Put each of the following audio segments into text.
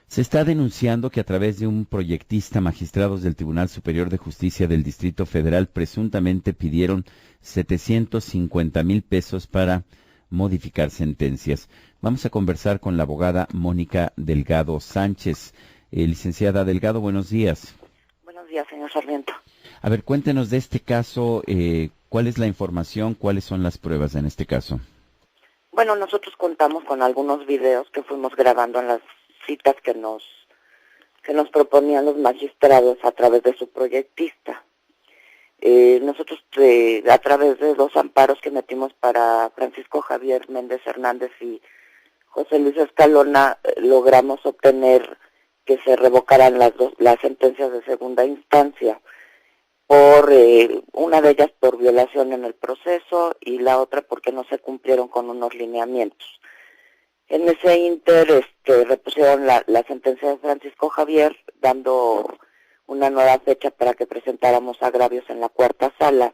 Se está denunciando que a través de un proyectista, magistrados del Tribunal Superior de Justicia del Distrito Federal presuntamente pidieron 750,000 pesos para modificar sentencias. Vamos a conversar con la abogada Mónica Delgado Sánchez. Licenciada Delgado, buenos días. Buenos días, señor Sarmiento. A ver, cuéntenos de este caso, ¿cuál es la información, cuáles son las pruebas en este caso? Bueno, nosotros contamos con algunos videos que fuimos grabando en las citas que nos proponían los magistrados a través de su proyectista. Nosotros a través de los amparos que metimos para Francisco Javier Méndez Hernández y José Luis Escalona, logramos obtener que se revocaran las sentencias de segunda instancia, por una de ellas por violación en el proceso y la otra porque no se cumplieron con unos lineamientos. En ese inter repusieron la sentencia de Francisco Javier, dando una nueva fecha para que presentáramos agravios en la cuarta sala.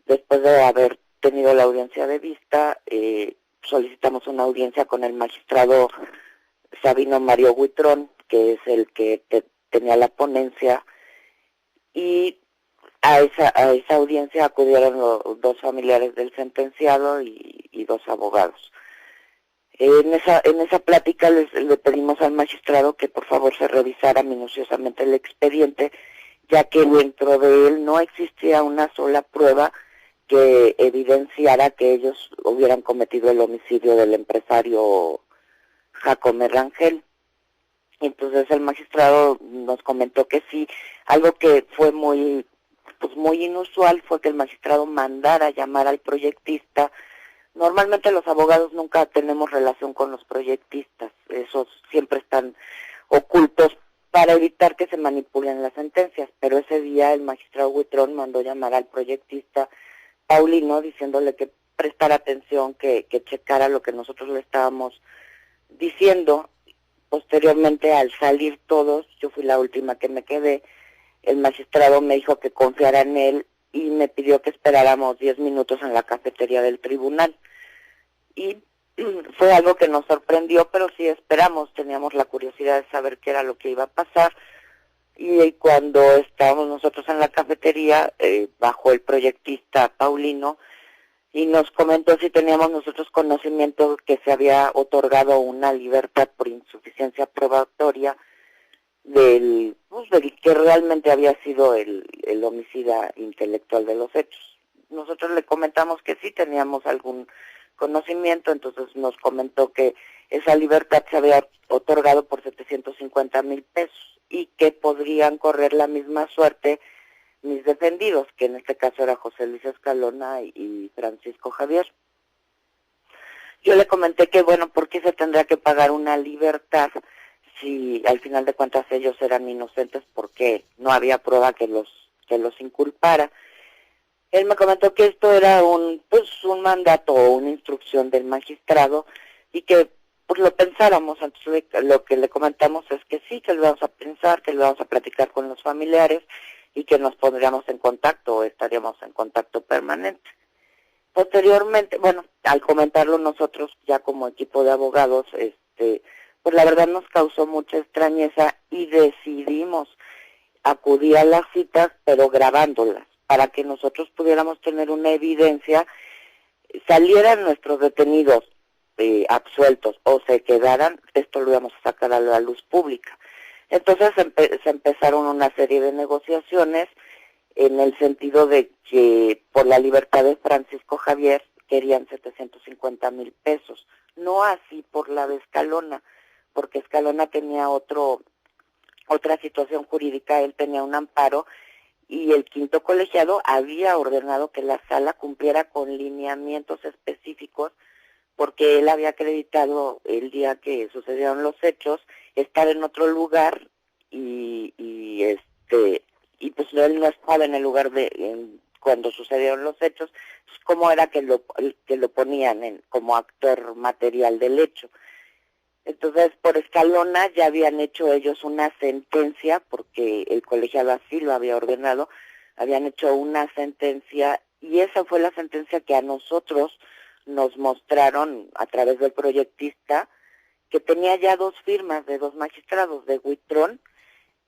Después de haber tenido la audiencia de vista, solicitamos una audiencia con el magistrado Sabino Mario Huitrón, que es el que tenía la ponencia, y a esa audiencia acudieron los dos familiares del sentenciado y dos abogados. En esa plática le pedimos al magistrado que por favor se revisara minuciosamente el expediente, ya que dentro de él no existía una sola prueba que evidenciara que ellos hubieran cometido el homicidio del empresario Jacome Rangel. Entonces el magistrado nos comentó que sí, algo que fue muy inusual fue que el magistrado mandara llamar al proyectista. Normalmente los abogados nunca tenemos relación con los proyectistas, esos siempre están ocultos para evitar que se manipulen las sentencias, pero ese día el magistrado Huitrón mandó llamar al proyectista Paulino diciéndole que prestara atención, que checara lo que nosotros le estábamos diciendo. Posteriormente, al salir todos, yo fui la última que me quedé, el magistrado me dijo que confiara en él y me pidió que esperáramos 10 minutos en la cafetería del tribunal. Y fue algo que nos sorprendió, pero sí esperamos, teníamos la curiosidad de saber qué era lo que iba a pasar. Y cuando estábamos nosotros en la cafetería, bajó el proyectista Paulino y nos comentó si teníamos nosotros conocimiento que se había otorgado una libertad por insuficiencia probatoria del que realmente había sido el homicida intelectual de los hechos. Nosotros le comentamos que sí teníamos algún conocimiento, entonces nos comentó que esa libertad se había otorgado por 750,000 pesos y que podrían correr la misma suerte mis defendidos, que en este caso era José Luis Escalona y Francisco Javier. Yo le comenté que, bueno, ¿por qué se tendría que pagar una libertad si al final de cuentas ellos eran inocentes? Porque no había prueba que los inculpara. Él me comentó que esto era un mandato o una instrucción del magistrado y que pues lo pensáramos. Entonces lo que le comentamos es que sí, que lo vamos a pensar, que lo vamos a platicar con los familiares y que nos pondríamos en contacto o estaríamos en contacto permanente. Posteriormente, bueno, al comentarlo nosotros ya como equipo de abogados, pues la verdad nos causó mucha extrañeza y decidimos acudir a las citas, pero grabándolas, para que nosotros pudiéramos tener una evidencia, salieran nuestros detenidos absueltos o se quedaran, esto lo íbamos a sacar a la luz pública. Entonces se empezaron una serie de negociaciones en el sentido de que por la libertad de Francisco Javier querían 750,000 pesos, no así por la de Escalona, porque Escalona tenía otra situación jurídica, él tenía un amparo y el quinto colegiado había ordenado que la sala cumpliera con lineamientos específicos porque él había acreditado el día que sucedieron los hechos estar en otro lugar y pues él no estaba en el lugar cuando sucedieron los hechos. Pues, ¿cómo era que lo ponían como actor material del hecho? Entonces, por Escalona ya habían hecho ellos una sentencia, porque el colegiado así lo había ordenado, habían hecho una sentencia y esa fue la sentencia que a nosotros nos mostraron a través del proyectista, que tenía ya 2 firmas de 2 magistrados, de Huitrón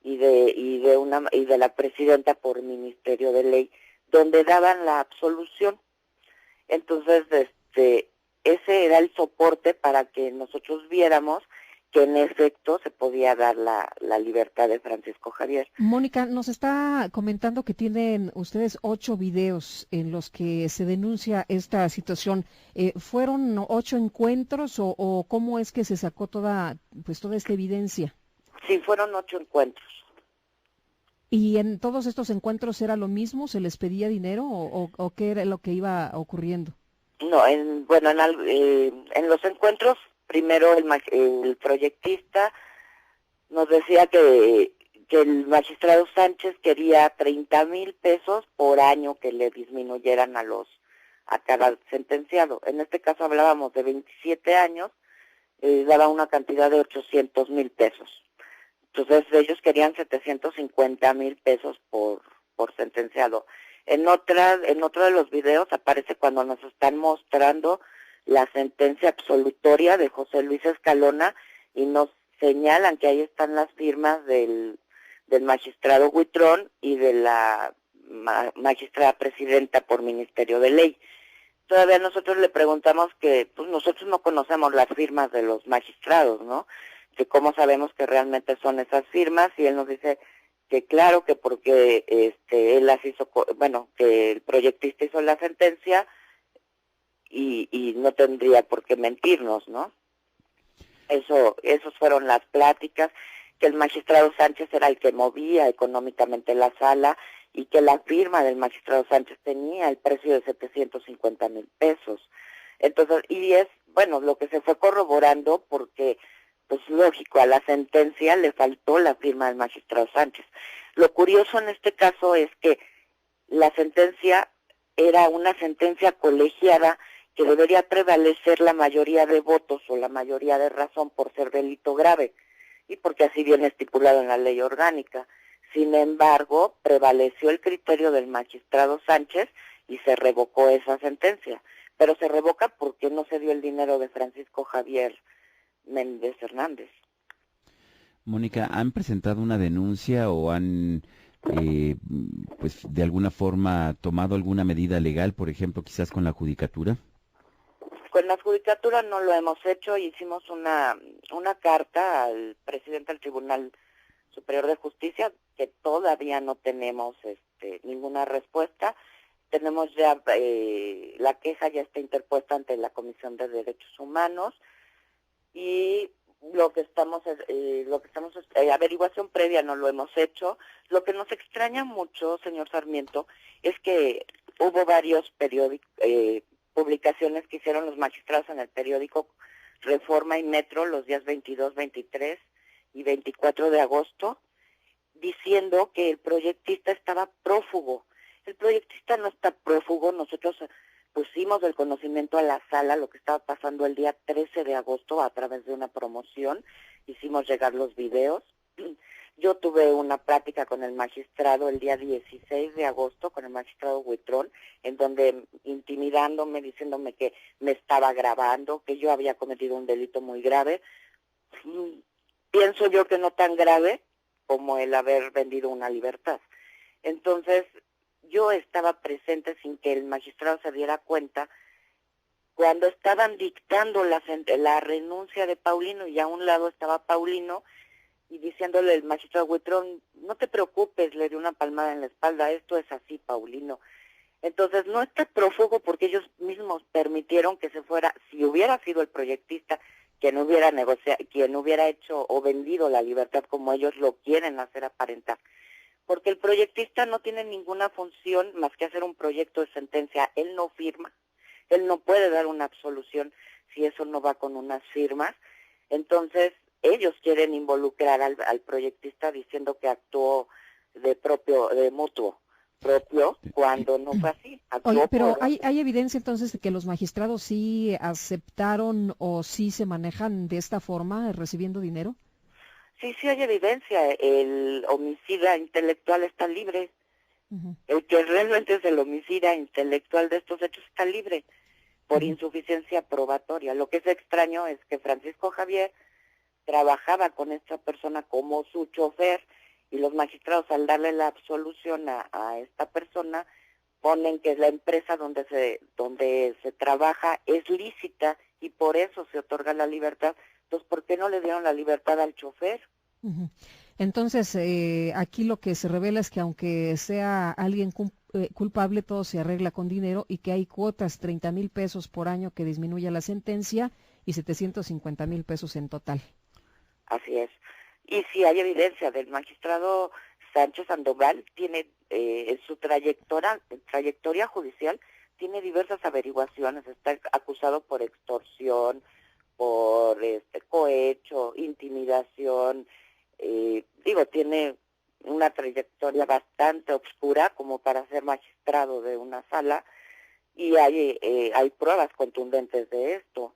y de la presidenta por Ministerio de Ley, donde daban la absolución. Entonces, ese era el soporte para que nosotros viéramos que en efecto se podía dar la libertad de Francisco Javier. Mónica, nos está comentando que tienen ustedes 8 videos en los que se denuncia esta situación. ¿Fueron 8 encuentros o cómo es que se sacó toda esta evidencia? Sí, fueron 8 encuentros. ¿Y en todos estos encuentros era lo mismo? ¿Se les pedía dinero o qué era lo que iba ocurriendo? No, en los encuentros, primero el proyectista nos decía que el magistrado Sánchez quería 30,000 pesos por año que le disminuyeran a cada sentenciado. En este caso hablábamos de 27 años, daba una cantidad de 800,000 pesos. Entonces ellos querían 750,000 pesos por sentenciado. En otro de los videos aparece cuando nos están mostrando la sentencia absolutoria de José Luis Escalona y nos señalan que ahí están las firmas del magistrado Huitrón y de la magistrada presidenta por Ministerio de Ley. Todavía nosotros le preguntamos que pues nosotros no conocemos las firmas de los magistrados, ¿no? Que cómo sabemos que realmente son esas firmas, y él nos dice que claro, que porque él las hizo, que el proyectista hizo la sentencia y no tendría por qué mentirnos, ¿no? Esos fueron las pláticas, que el magistrado Sánchez era el que movía económicamente la sala y que la firma del magistrado Sánchez tenía el precio de 750,000 pesos. Entonces, y es, lo que se fue corroborando porque, pues lógico, a la sentencia le faltó la firma del magistrado Sánchez. Lo curioso en este caso es que la sentencia era una sentencia colegiada que debería prevalecer la mayoría de votos o la mayoría de razón por ser delito grave y porque así viene estipulado en la ley orgánica. Sin embargo, prevaleció el criterio del magistrado Sánchez y se revocó esa sentencia. Pero se revoca porque no se dio el dinero de Francisco Javier Méndez Hernández. Mónica, ¿han presentado una denuncia o han, pues, de alguna forma tomado alguna medida legal, por ejemplo, quizás con la judicatura? Con la judicatura no lo hemos hecho. Hicimos una carta al presidente del Tribunal Superior de Justicia que todavía no tenemos ninguna respuesta. Tenemos ya la queja ya está interpuesta ante la Comisión de Derechos Humanos y averiguación previa no lo hemos hecho. Lo que nos extraña mucho, señor Sarmiento, es que hubo varios publicaciones que hicieron los magistrados en el periódico Reforma y Metro los días 22, 23 y 24 de agosto, diciendo que el proyectista estaba prófugo. El proyectista no está prófugo. Nosotros pusimos del conocimiento a la sala lo que estaba pasando el día 13 de agosto a través de una promoción. Hicimos llegar los videos. Yo tuve una plática con el magistrado el día 16 de agosto, con el magistrado Huitrón, en donde intimidándome, diciéndome que me estaba grabando, que yo había cometido un delito muy grave. Pienso yo que no tan grave como el haber vendido una libertad. Entonces, yo estaba presente sin que el magistrado se diera cuenta cuando estaban dictando la renuncia de Paulino, y a un lado estaba Paulino, y diciéndole el magistrado Huitrón, no te preocupes, le dio una palmada en la espalda, esto es así, Paulino. Entonces, no está prófugo porque ellos mismos permitieron que se fuera. Si hubiera sido el proyectista quien hubiera negociado, quien hubiera hecho o vendido la libertad como ellos lo quieren hacer aparentar, porque el proyectista no tiene ninguna función más que hacer un proyecto de sentencia. Él no firma, él no puede dar una absolución si eso no va con unas firmas. Entonces, ellos quieren involucrar al proyectista diciendo que actuó de mutuo propio, cuando no fue así. Oye, pero ¿hay evidencia entonces de que los magistrados sí aceptaron o sí se manejan de esta forma, recibiendo dinero? Sí hay evidencia. El homicida intelectual está libre. Uh-huh. El que realmente es el homicida intelectual de estos hechos está libre por insuficiencia probatoria. Lo que es extraño es que Francisco Javier trabajaba con esta persona como su chofer, y los magistrados, al darle la absolución a esta persona, ponen que la empresa donde se trabaja es lícita y por eso se otorga la libertad. Entonces, ¿por qué no le dieron la libertad al chofer? Ujú. Entonces, aquí lo que se revela es que aunque sea alguien culpable, todo se arregla con dinero y que hay cuotas, 30,000 pesos por año que disminuye la sentencia y 750,000 pesos en total. Así es. Y si hay evidencia del magistrado Sánchez Sandoval, tiene en su trayectoria judicial, tiene diversas averiguaciones, está acusado por extorsión, por cohecho, intimidación, tiene una trayectoria bastante obscura como para ser magistrado de una sala, y hay pruebas contundentes de esto.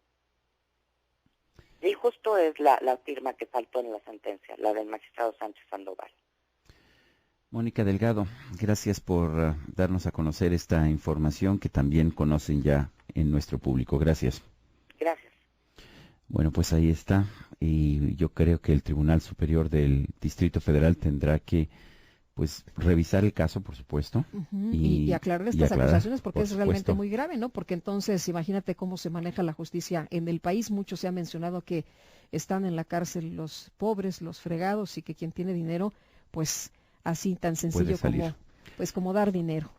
Y justo es la firma que faltó en la sentencia, la del magistrado Sánchez Sandoval. Mónica Delgado, gracias por darnos a conocer esta información que también conocen ya en nuestro público. Gracias. Gracias. Bueno, pues ahí está. Y yo creo que el Tribunal Superior del Distrito Federal tendrá que revisar el caso, por supuesto. Y aclarar estas acusaciones, porque es realmente supuesto. muy grave, ¿no? Porque entonces, imagínate cómo se maneja la justicia en el país. Mucho se ha mencionado que están en la cárcel los pobres, los fregados, y que quien tiene dinero, pues así tan sencillo como dar dinero.